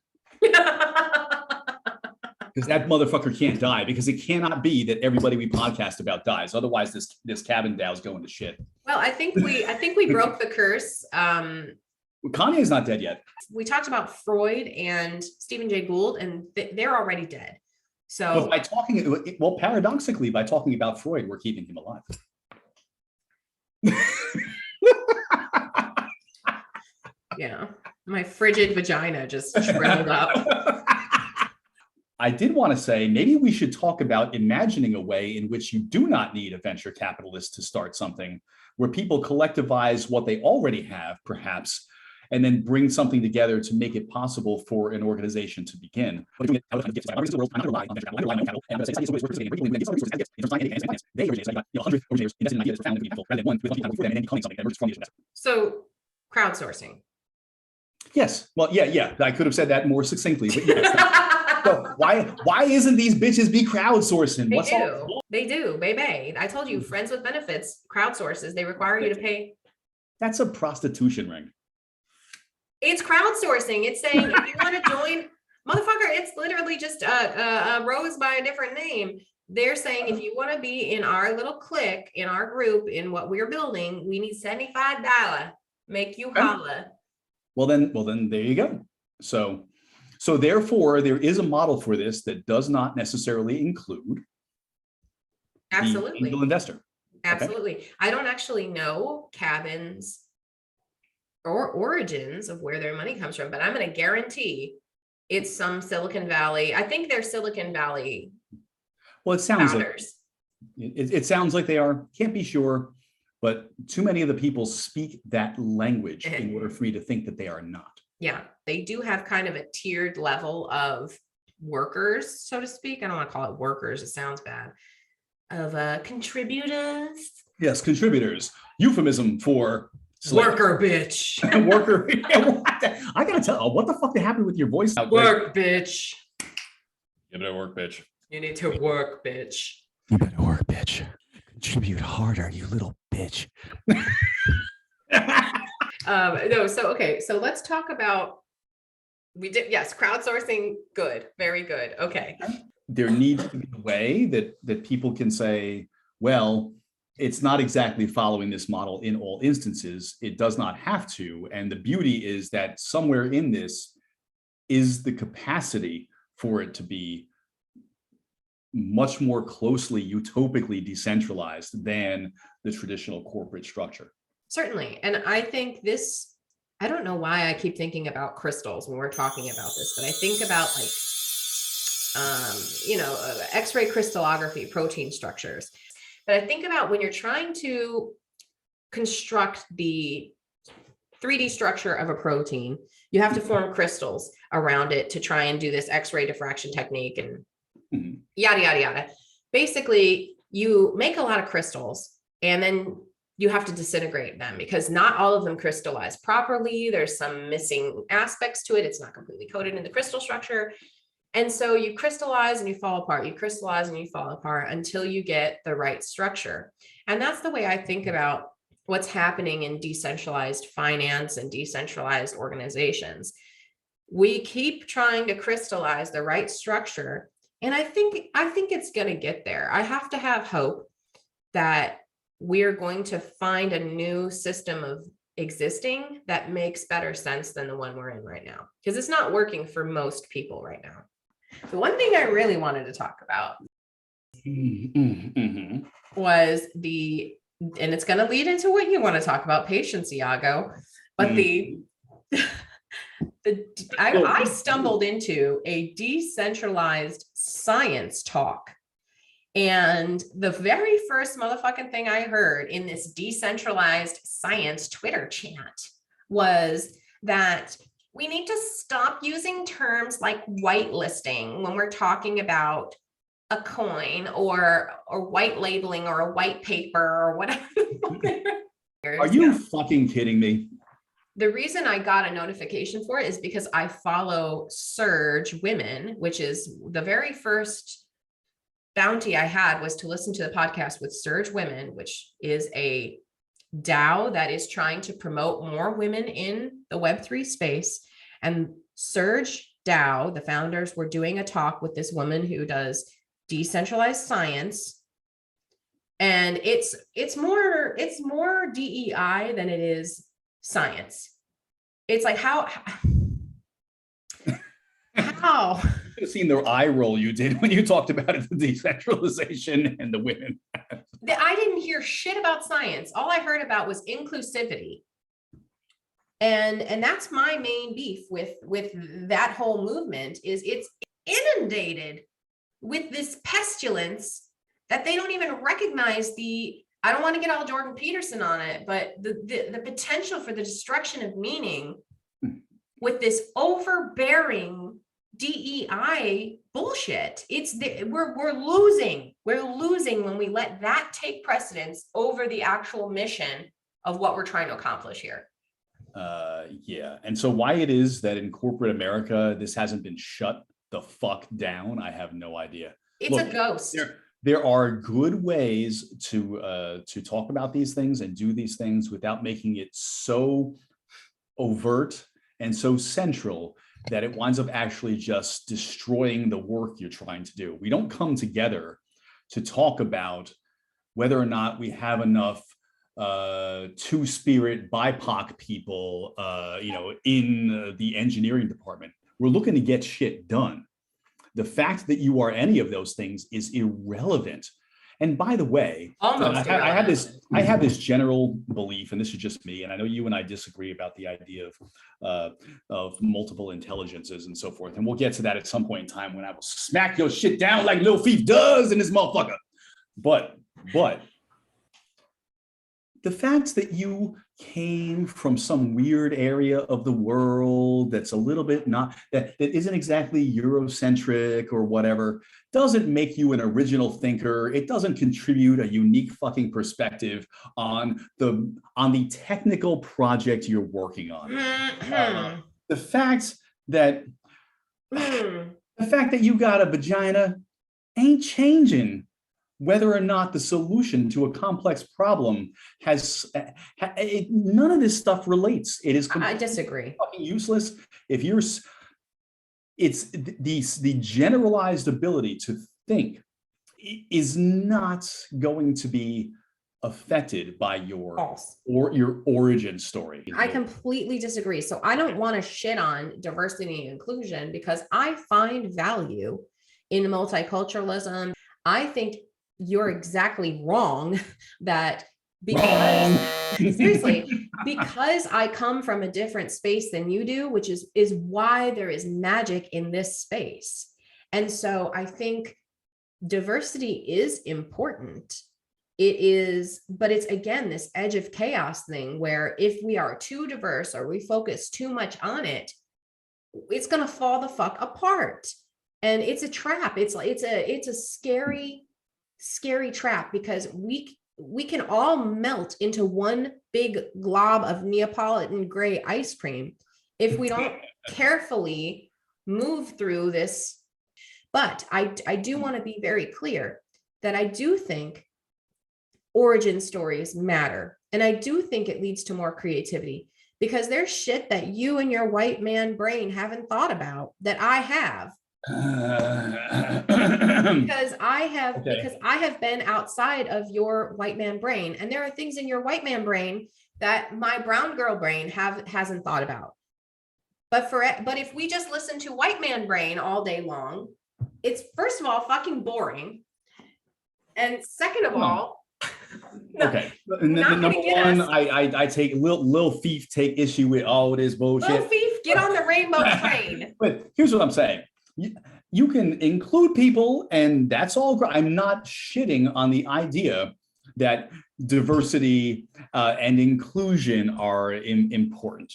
Because that motherfucker can't die, because it cannot be that everybody we podcast about dies. Otherwise, this cabin DAO is going to shit. Well, I think we broke the curse. Kanye's not dead yet. We talked about Freud and Stephen Jay Gould, and they're already dead. So paradoxically, by talking about Freud, we're keeping him alive. Yeah, my frigid vagina just shriveled up. I did want to say, maybe we should talk about imagining a way in which you do not need a venture capitalist to start something, where people collectivize what they already have, perhaps, and then bring something together to make it possible for an organization to begin. So, crowdsourcing. Yes. Well, yeah. I could have said that more succinctly, but yes. So why isn't these bitches be crowdsourcing? They do, baby. I told you, friends with benefits, crowdsources, they require you to pay. That's a prostitution ring. It's crowdsourcing. It's saying, if you want to join, motherfucker, it's literally just a rose by a different name. They're saying, if you want to be in our little clique, in our group, in what we're building, we need $75. Make you holla. Well then there you go. So therefore, there is a model for this that does not necessarily include the angel investor. Absolutely. Okay? I don't actually know cabins or origins of where their money comes from, but I'm going to guarantee it's some Silicon Valley. I think they're Silicon Valley. Well, it sounds founders. It sounds like they are. Can't be sure, but too many of the people speak that language in order for me to think that they are not. Yeah, they do have kind of a tiered level of workers, so to speak. I don't want to call it workers. It sounds bad. Of contributors. Yes, contributors. Euphemism for worker bitch. Worker. I gotta tell. What the fuck happened with your voice? Work bitch. You better work, bitch. You need to work, bitch. You better work, bitch. Contribute harder, you little bitch. So let's talk about, crowdsourcing, good, very good. Okay. There needs to be a way that people can say, well, it's not exactly following this model in all instances. It does not have to. And the beauty is that somewhere in this is the capacity for it to be much more closely utopically decentralized than the traditional corporate structure. Certainly. And I think this, I don't know why I keep thinking about crystals when we're talking about this, but I think about like, X-ray crystallography, protein structures. But I think about when you're trying to construct the 3D structure of a protein, you have to form crystals around it to try and do this X-ray diffraction technique and yada, yada, yada. Basically, you make a lot of crystals and then you have to disintegrate them because not all of them crystallize properly. There's some missing aspects to it. It's not completely coated in the crystal structure. And so you crystallize and you fall apart, you crystallize and you fall apart until you get the right structure. And that's the way I think about what's happening in decentralized finance and decentralized organizations. We keep trying to crystallize the right structure. And I think it's going to get there. I have to have hope that we're going to find a new system of existing that makes better sense than the one we're in right now, because it's not working for most people right now. The one thing I really wanted to talk about was and it's going to lead into what you want to talk about, patience, Iago, but I stumbled into a decentralized science talk. And the very first motherfucking thing I heard in this decentralized science Twitter chat was that we need to stop using terms like whitelisting when we're talking about a coin or white labeling or a white paper or whatever. Are you fucking kidding me? The reason I got a notification for it is because I follow Surge Women, which is the very first bounty I had was to listen to the podcast with Surge Women, which is a DAO that is trying to promote more women in the Web3 space. And Surge DAO, the founders, were doing a talk with this woman who does decentralized science. And it's more DEI than it is science. It's like how Should have seen the eye roll you did when you talked about it, the decentralization and the women. I didn't hear shit about science. All I heard about was inclusivity. And that's my main beef with that whole movement is it's inundated with this pestilence that they don't even recognize I don't want to get all Jordan Peterson on it, but the potential for the destruction of meaning with this overbearing DEI bullshit. We're losing when we let that take precedence over the actual mission of what we're trying to accomplish here. Yeah. And so why it is that in corporate America, this hasn't been shut the fuck down, I have no idea. It's a ghost. There are good ways to talk about these things and do these things without making it so overt and so central that it winds up actually just destroying the work you're trying to do. We don't come together to talk about whether or not we have enough two-spirit BIPOC people, in the engineering department. We're looking to get shit done. The fact that you are any of those things is irrelevant. And by the way, I have this general belief, and this is just me, and I know you and I disagree about the idea of multiple intelligences and so forth. And we'll get to that at some point in time when I will smack your shit down like Lil'Fief does in this motherfucker. But the fact that you came from some weird area of the world that's a little bit that isn't exactly Eurocentric or whatever doesn't make you an original thinker. It doesn't contribute a unique fucking perspective on the technical project you're working on. The fact that you got a vagina ain't changing whether or not the solution to a complex problem none of this stuff relates. It is I disagree. Fucking useless. It's the generalized ability to think is not going to be affected by your origin story. I completely disagree. So I don't want to shit on diversity and inclusion because I find value in multiculturalism. I think you're exactly wrong that because seriously, because I come from a different space than you do, which is why there is magic in this space. And so I think diversity is important. It is, but it's again this edge of chaos thing where if we are too diverse or we focus too much on it, it's going to fall the fuck apart. And it's a trap. It's a scary trap, because we can all melt into one big glob of Neapolitan gray ice cream if we don't carefully move through this. But I do want to be very clear that I do think origin stories matter. And I do think it leads to more creativity, because there's shit that you and your white man brain haven't thought about that I have. Because I have been outside of your white man brain, and there are things in your white man brain that my brown girl brain hasn't thought about. But if we just listen to white man brain all day long, it's first of all fucking boring, and second of all, okay. Number one, I take Lil'Fief take issue with all this bullshit. Lil'Fief, get on the rainbow train. But here's what I'm saying. You can include people, and that's all great. I'm not shitting on the idea that diversity and inclusion are important.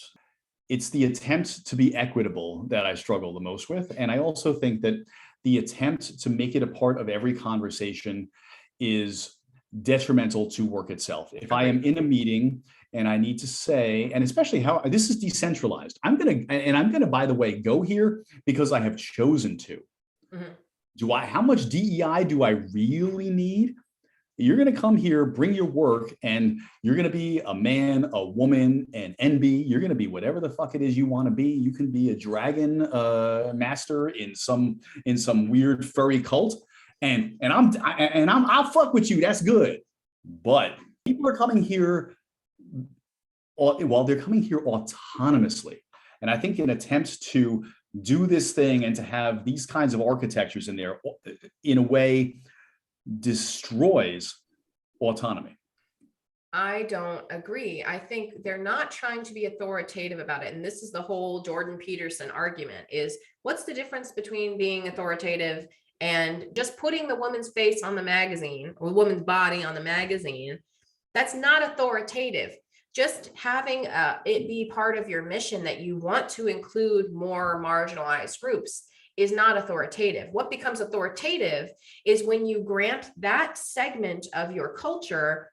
It's the attempt to be equitable that I struggle the most with. And I also think that the attempt to make it a part of every conversation is detrimental to work itself. If I am in a meeting and I need to say, and especially how this is decentralized, I'm gonna, by the way, go here because I have chosen to. Mm-hmm. How much DEI do I really need? You're gonna come here, bring your work, and you're gonna be a man, a woman, an NB. You're gonna be whatever the fuck it is you want to be. You can be a dragon master in some weird furry cult. And I'll fuck with you. That's good. But people are coming here, they're coming here autonomously. And I think in attempts to do this thing and to have these kinds of architectures in there, in a way, destroys autonomy. I don't agree. I think they're not trying to be authoritative about it. And this is the whole Jordan Peterson argument, is what's the difference between being authoritative and just putting the woman's face on the magazine or the woman's body on the magazine? That's not authoritative. Just having it be part of your mission that you want to include more marginalized groups is not authoritative. What becomes authoritative is when you grant that segment of your culture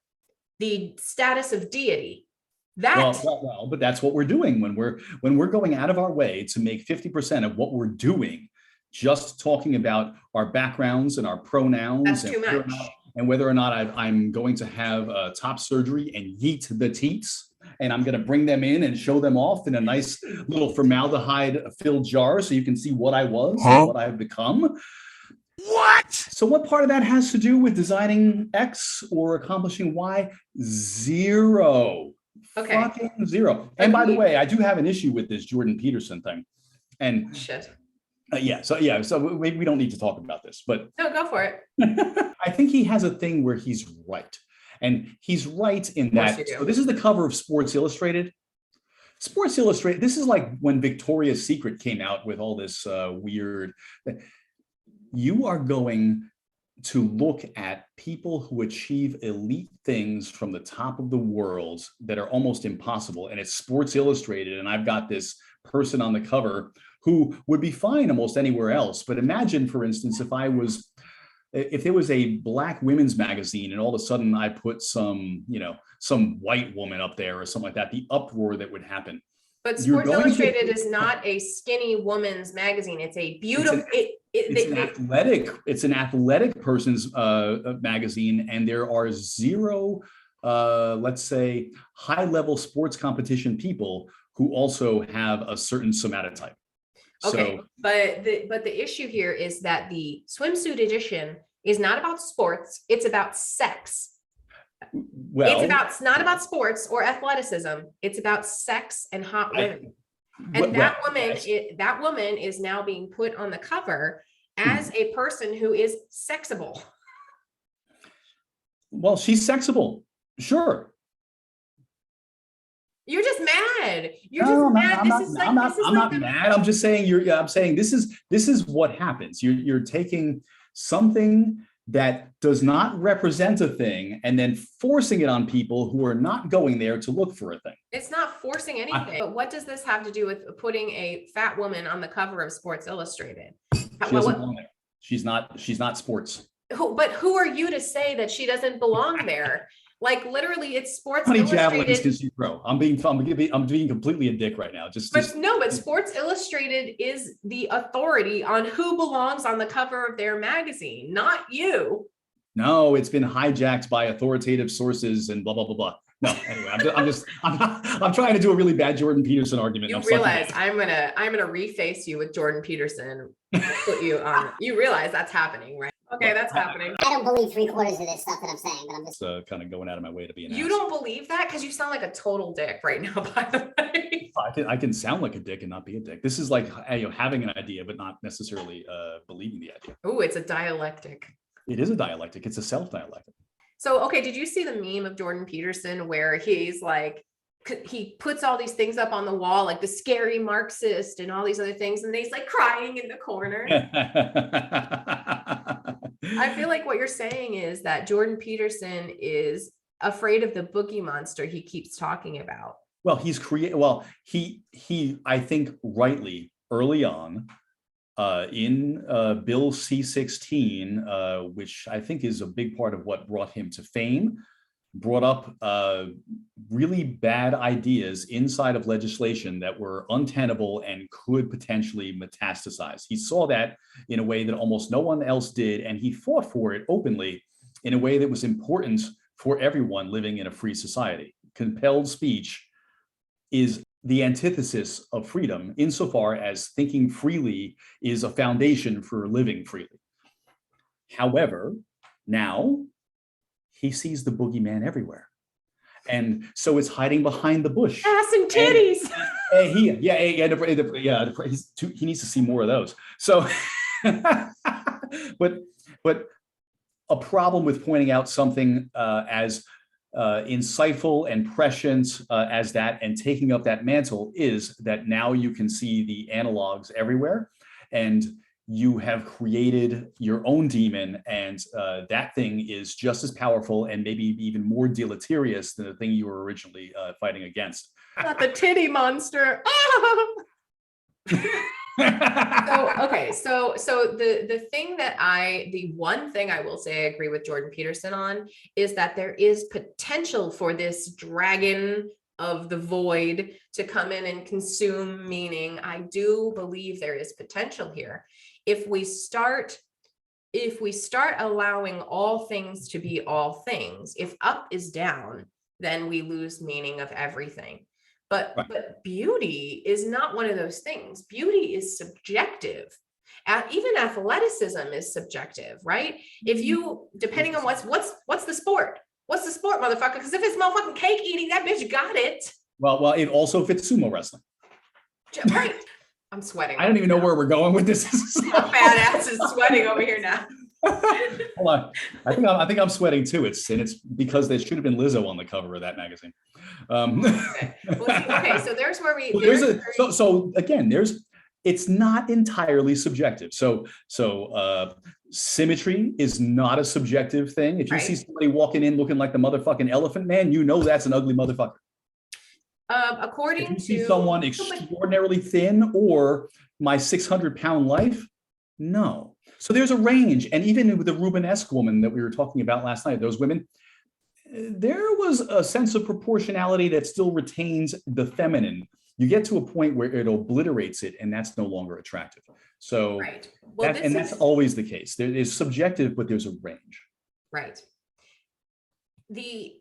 the status of deity. Well, but that's what we're doing when we're going out of our way to make 50% of what we're doing just talking about our backgrounds and our pronouns. That's too much. And whether or not I'm going to have top surgery and yeet the teats, and I'm going to bring them in and show them off in a nice little formaldehyde-filled jar so you can see what I was and what I've become. What? So what part of that has to do with designing X or accomplishing Y? Zero. Okay. Fucking zero. And by the way, I do have an issue with this Jordan Peterson thing. And shit. So we don't need to talk about this, but no, go for it. I think he has a thing where he's right, and he's right in that. So this is the cover of Sports Illustrated. Sports Illustrated. This is like when Victoria's Secret came out with all this weird. You are going to look at people who achieve elite things from the top of the world that are almost impossible, and it's Sports Illustrated, and I've got this person on the cover who would be fine almost anywhere else. But imagine, for instance, if there was a Black women's magazine and all of a sudden I put some white woman up there or something like that, the uproar that would happen. But Sports Illustrated is not a skinny woman's magazine. It's a beautiful. It's an athletic person's magazine, and there are zero, let's say, high-level sports competition people who also have a certain somatotype. Okay, but the issue here is that the swimsuit edition is not about sports; it's about sex. Well, it's not about sports or athleticism. It's about sex and hot women. And that woman is now being put on the cover as a person who is sexable. Well, she's sexable. Sure. You're just mad. You're just mad. I'm not mad. I'm just saying I'm saying this is what happens. You're taking something that does not represent a thing and then forcing it on people who are not going there to look for a thing. It's not forcing anything. But what does this have to do with putting a fat woman on the cover of Sports Illustrated? She's not sports. But who are you to say that she doesn't belong there? Like literally, it's Sports How many Illustrated. javelins can she throw? I'm being completely a dick right now. But Sports Illustrated is the authority on who belongs on the cover of their magazine, not you. No, it's been hijacked by authoritative sources and blah blah blah blah. No, anyway, I'm trying to do a really bad Jordan Peterson argument. You realize I'm gonna reface you with Jordan Peterson. Put you on. You realize that's happening, right? Okay, that's happening. I don't believe 3/4 of this stuff that I'm saying, but I'm just kind of going out of my way to be an You ass. don't believe that because you sound like a total dick right now, by the way. I can sound like a dick and not be a dick. This is like having an idea but not necessarily believing the idea. Oh, it's a dialectic. It is a dialectic. It's a self-dialectic. So, okay, did you see the meme of Jordan Peterson where he's like, he puts all these things up on the wall, like the scary Marxist and all these other things, and he's like crying in the corner. I feel like what you're saying is that Jordan Peterson is afraid of the boogie monster he keeps talking about. Well, he I think rightly early on in Bill C-16, which I think is a big part of what brought him to fame, brought up really bad ideas inside of legislation that were untenable and could potentially metastasize. He saw that in a way that almost no one else did, and he fought for it openly in a way that was important for everyone living in a free society. Compelled speech is the antithesis of freedom insofar as thinking freely is a foundation for living freely. However, now he sees the boogeyman everywhere. And so it's hiding behind the bush. Ass and titties. And he needs to see more of those. So, but a problem with pointing out something as insightful and prescient as that and taking up that mantle is that now you can see the analogs everywhere, and you have created your own demon, and that thing is just as powerful and maybe even more deleterious than the thing you were originally fighting against. Not the titty monster. So the one thing I will say I agree with Jordan Peterson on is that there is potential for this dragon of the void to come in and consume meaning. I do believe there is potential here. If we start allowing all things to be all things, if up is down, then we lose meaning of everything. But beauty is not one of those things. Beauty is subjective. Even athleticism is subjective, right? If you, depending on what's the sport? What's the sport, motherfucker? Because if it's motherfucking cake eating, that bitch got it. Well, it also fits sumo wrestling. Right. I'm sweating. I don't even know where we're going with this. My fat ass is sweating over here now. Hold on. I think I'm sweating too. It's because there should have been Lizzo on the cover of that magazine. Okay, so there's where we. It's not entirely subjective. So symmetry is not a subjective thing. If you see somebody walking in looking like the motherfucking Elephant Man, you know that's an ugly motherfucker. According to, if you see someone extraordinarily thin or my 600-pound life, no. So there's a range. And even with the Rubenesque woman that we were talking about last night, those women, there was a sense of proportionality that still retains the feminine. You get to a point where it obliterates it, and that's no longer attractive. So, that's always the case. There is subjective, but there's a range. Right. The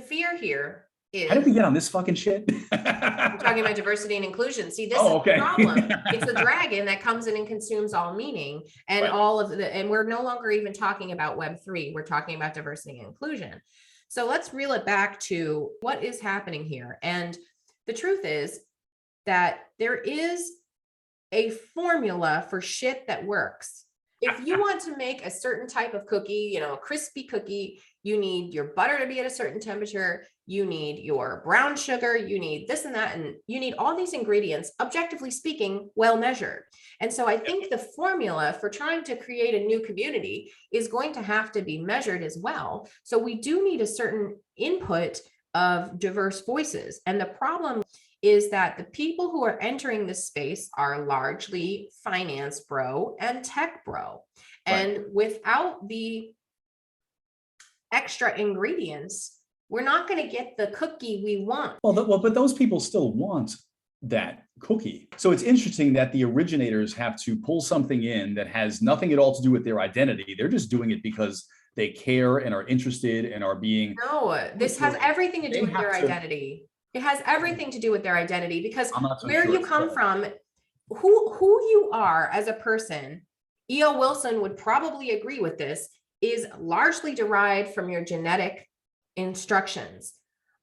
fear here is. How did we get on this fucking shit? We're talking about diversity and inclusion. See, this is the problem. It's the dragon that comes in and consumes all meaning, and and we're no longer even talking about Web3. We're talking about diversity and inclusion. So let's reel it back to what is happening here. And the truth is that there is a formula for shit that works. if you want to make a certain type of cookie, a crispy cookie, you need your butter to be at a certain temperature, you need your brown sugar, you need this and that, and you need all these ingredients, objectively speaking, well measured. And so I think the formula for trying to create a new community is going to have to be measured as well. So we do need a certain input of diverse voices. And the problem is that the people who are entering this space are largely finance bro and tech bro. And without the extra ingredients, we're not going to get the cookie we want. But those people still want that cookie. So it's interesting that the originators have to pull something in that has nothing at all to do with their identity. They're just doing it because they care and are interested and are being. No, this has everything to do with their identity. It has everything to do with their identity, because where you come from, who you are as a person, E.O. Wilson would probably agree with this, is largely derived from your genetic instructions.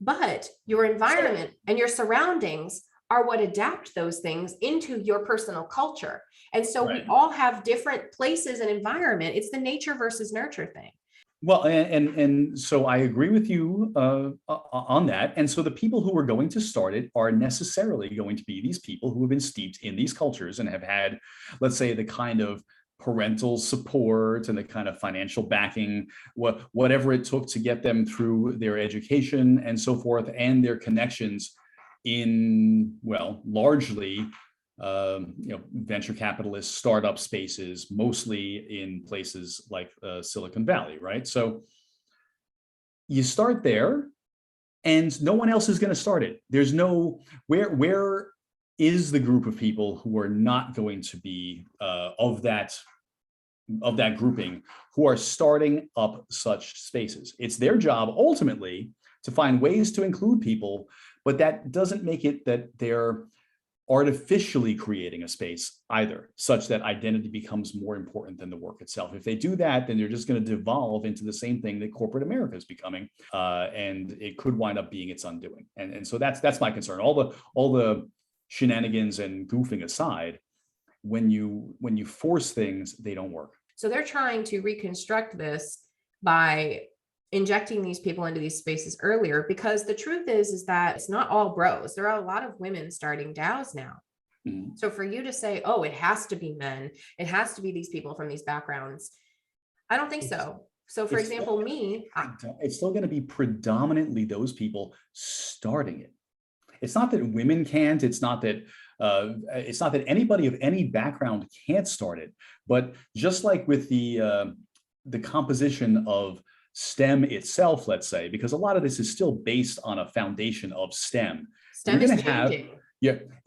But your environment and your surroundings are what adapt those things into your personal culture. And so we all have different places and environment. It's the nature versus nurture thing. Well, and so I agree with you on that. And so the people who are going to start it are necessarily going to be these people who have been steeped in these cultures and have had, let's say, the kind of parental support and the kind of financial backing, whatever it took to get them through their education and so forth, and their connections in, well, largely venture capitalist startup spaces, mostly in places like Silicon Valley, right? So you start there, and no one else is going to start it. There's no where is the group of people who are not going to be of that grouping, who are starting up such spaces. It's their job ultimately to find ways to include people, but that doesn't make it that they're artificially creating a space either, such that identity becomes more important than the work itself. If they do that, then they're just going to devolve into the same thing that corporate America is becoming, and it could wind up being its undoing. And so that's my concern. All the shenanigans and goofing aside, when you force things, they don't work. So they're trying to reconstruct this by injecting these people into these spaces earlier, because the truth is that it's not all bros. There are a lot of women starting DAOs now. Mm-hmm. So for you to say, oh, it has to be men, it has to be these people from these backgrounds, I don't think so. So for example, it's still going to be predominantly those people starting it. It's not that women can't, it's not that anybody of any background can't start it, but just like with the composition of STEM itself, let's say, because a lot of this is still based on a foundation of STEM. STEM is changing.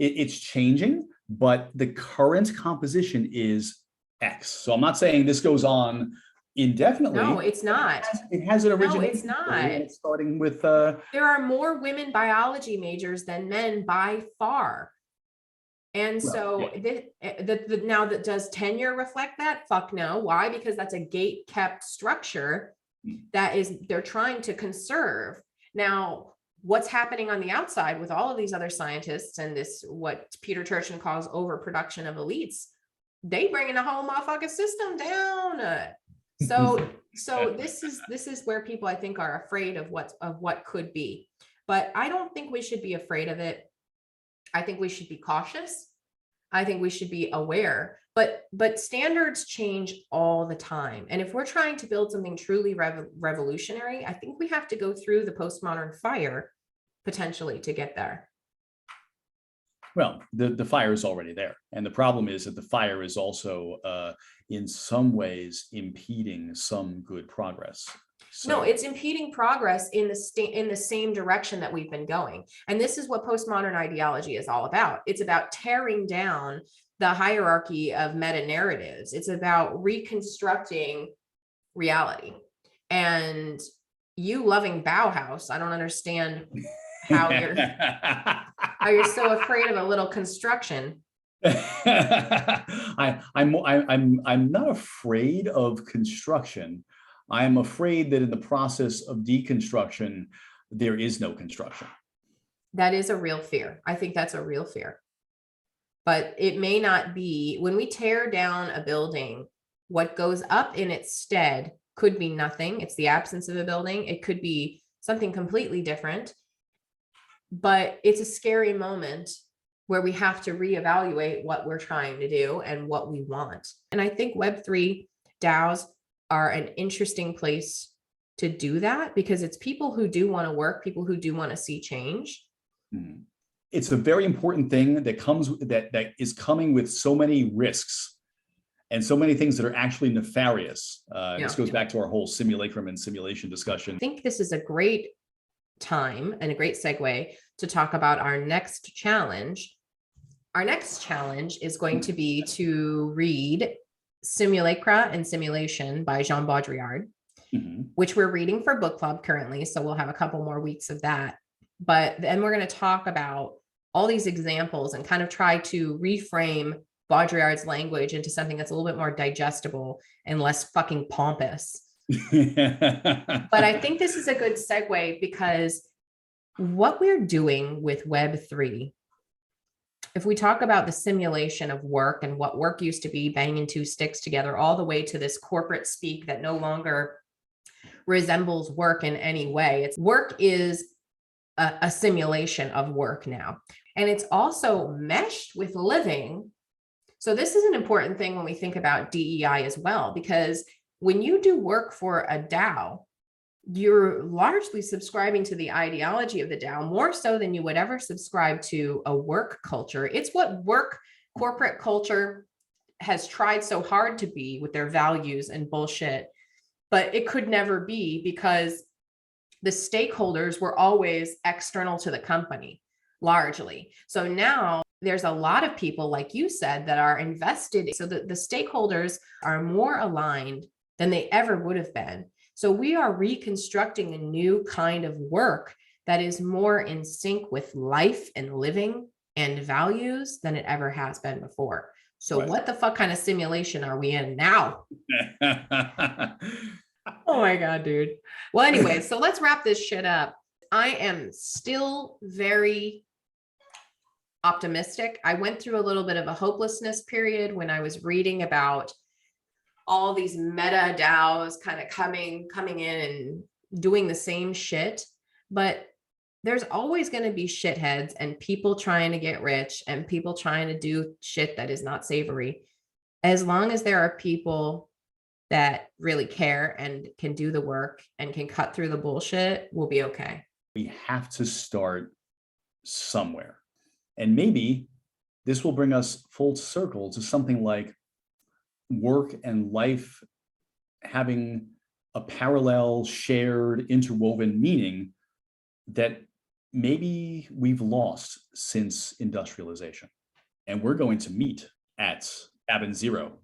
It's changing, but the current composition is X. So I'm not saying this goes on indefinitely. No, it's not. It has an origination. No, it's not. It's starting with. There are more women biology majors than men by far. And so now that does tenure reflect that? Fuck no. Why? Because that's a gate kept structure that they're trying to conserve. Now, what's happening on the outside with all of these other scientists and this, what Peter Turchin calls overproduction of elites, they bringing the whole motherfucking system down. So this is where people, I think, are afraid of what could be. But I don't think we should be afraid of it. I think we should be cautious. I think we should be aware, but standards change all the time. And if we're trying to build something truly revolutionary, I think we have to go through the postmodern fire potentially to get there. Well, the fire is already there. And the problem is that the fire is also in some ways impeding some good progress. So, no, it's impeding progress in the same direction that we've been going. And this is what postmodern ideology is all about. It's about tearing down the hierarchy of meta narratives. It's about reconstructing reality. And you loving Bauhaus, I don't understand how you're so afraid of a little construction. I'm not afraid of construction. I'm afraid that in the process of deconstruction, there is no construction. That is a real fear. I think that's a real fear. But it may not be, when we tear down a building, What goes up in its stead could be nothing. It's the absence of a building. It could be something completely different. But it's a scary moment where we have to reevaluate what we're trying to do and what we want. And I think Web3 DAOs are an interesting place to do that, because it's people who do want to work, people who do want to see change. It's a very important thing that is coming with so many risks and so many things that are actually nefarious. This goes back to our whole simulacrum and simulation discussion. I think this is a great time and a great segue to talk about our next challenge. Our next challenge is going to be to read Simulacra and Simulation by Jean Baudrillard, which we're reading for book club currently. So we'll have a couple more weeks of that. But then we're going to talk about all these examples and kind of try to reframe Baudrillard's language into something that's a little bit more digestible and less fucking pompous. But I think this is a good segue, because what we're doing with Web3, if we talk about the simulation of work and what work used to be, banging two sticks together, all the way to this corporate speak that no longer resembles work in any way. Work is a simulation of work now. And it's also meshed with living. So this is an important thing when we think about DEI as well, because when you do work for a DAO, you're largely subscribing to the ideology of the DAO more so than you would ever subscribe to a work culture. It's what corporate culture has tried so hard to be with their values and bullshit, but it could never be, because the stakeholders were always external to the company, largely. So now there's a lot of people, like you said, that are invested. So the stakeholders are more aligned than they ever would have been. So we are reconstructing a new kind of work that is more in sync with life and living and values than it ever has been before. So what the fuck kind of simulation are we in now? Oh my God, dude. Well, anyway, so let's wrap this shit up. I am still very optimistic. I went through a little bit of a hopelessness period when I was reading about all these meta DAOs kind of coming in and doing the same shit. But there's always going to be shitheads and people trying to get rich and people trying to do shit that is not savory. As long as there are people that really care and can do the work and can cut through the bullshit, we'll be okay. We have to start somewhere. And maybe this will bring us full circle to something like work and life having a parallel, shared, interwoven meaning that maybe we've lost since industrialization. And we're going to meet at Cabin Zero.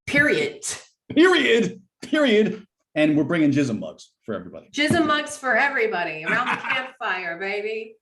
Period. And we're bringing jism mugs for everybody. Jism mugs for everybody around the campfire, baby.